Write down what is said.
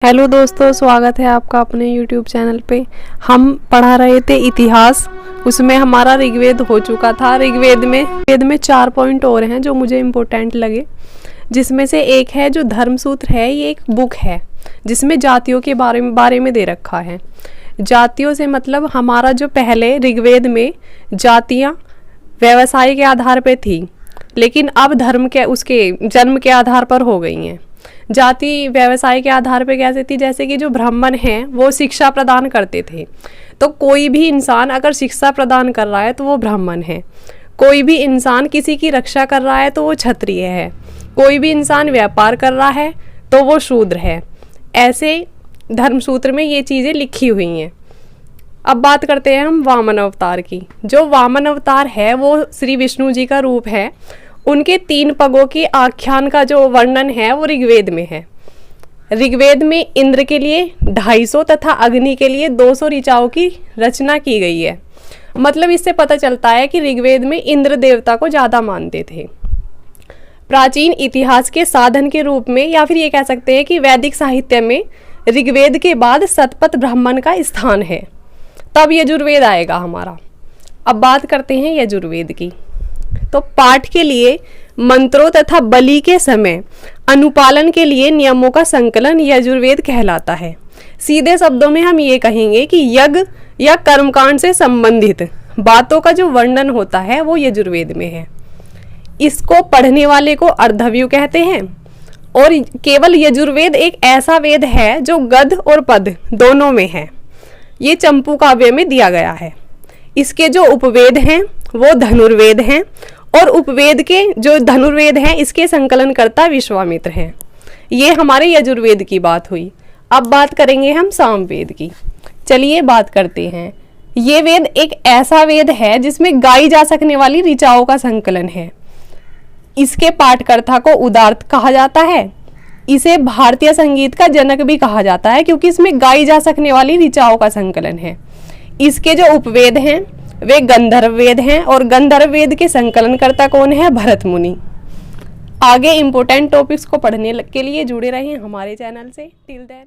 Hello दोस्तों, स्वागत है आपका अपने YouTube चैनल पे। हम पढ़ा रहे थे इतिहास, उसमें हमारा ऋग्वेद हो चुका था। ऋग्वेद में 4 पॉइंट और हैं जो मुझे इम्पोर्टेंट लगे, जिसमें से एक है जो धर्मसूत्र है। ये एक बुक है जिसमें जातियों के बारे में दे रखा है। जातियों से मतलब हमारा जो पहले ऋग्वेद में जातियाँ व्यवसाय के आधार पे थी, लेकिन अब धर्म के उसके जन्म के आधार पर हो गई हैं। जाति व्यवसाय के आधार पे कैसे थी, जैसे कि जो ब्राह्मण हैं वो शिक्षा प्रदान करते थे, तो कोई भी इंसान अगर शिक्षा प्रदान कर रहा है तो वो ब्राह्मण है। कोई भी इंसान किसी की रक्षा कर रहा है तो वो क्षत्रिय है। कोई भी इंसान व्यापार कर रहा है तो वो शूद्र है। ऐसे धर्मसूत्र में ये चीज़ें लिखी हुई हैं। अब बात करते हैं हम वामन अवतार की। जो वामन अवतार है वो श्री विष्णु जी का रूप है। उनके 3 पगों की आख्यान का जो वर्णन है वो ऋग्वेद में है। ऋग्वेद में इंद्र के लिए 250 तथा अग्नि के लिए 200 ऋचाओं की रचना की गई है। मतलब इससे पता चलता है कि ऋग्वेद में इंद्र देवता को ज़्यादा मानते थे। प्राचीन इतिहास के साधन के रूप में, या फिर ये कह सकते हैं कि वैदिक साहित्य में ऋग्वेद के बाद शतपथ ब्राह्मण का स्थान है। तब यजुर्वेद आएगा हमारा। अब बात करते हैं यजुर्वेद की। तो पाठ के लिए मंत्रों तथा बलि के समय अनुपालन के लिए नियमों का संकलन यजुर्वेद कहलाता है। सीधे शब्दों में हम ये कहेंगे कि यज्ञ या कर्मकांड से संबंधित बातों का जो वर्णन होता है वो यजुर्वेद में है। इसको पढ़ने वाले को अर्धव्यु कहते हैं। और केवल यजुर्वेद एक ऐसा वेद है जो गद्य और पद्य दोनों में है। ये चंपू काव्य में दिया गया है। इसके जो उपवेद हैं वो धनुर्वेद हैं, और उपवेद के जो धनुर्वेद हैं इसके संकलनकर्ता विश्वामित्र हैं। ये हमारे यजुर्वेद की बात हुई। अब बात करेंगे हम सामवेद की। चलिए बात करते हैं। ये वेद एक ऐसा वेद है जिसमें गाई जा सकने वाली ऋचाओं का संकलन है। इसके पाठकर्ता को उदार्थ कहा जाता है। इसे भारतीय संगीत का जनक भी कहा जाता है, क्योंकि इसमें गाई जा सकने वाली ऋचाओं का संकलन है। इसके जो उपवेद हैं वे गंधर्व वेद हैं, और गंधर्व वेद के संकलनकर्ता कौन है? भरत मुनि। आगे इंपॉर्टेंट टॉपिक्स को पढ़ने के लिए जुड़े रहें हमारे चैनल से। Till then.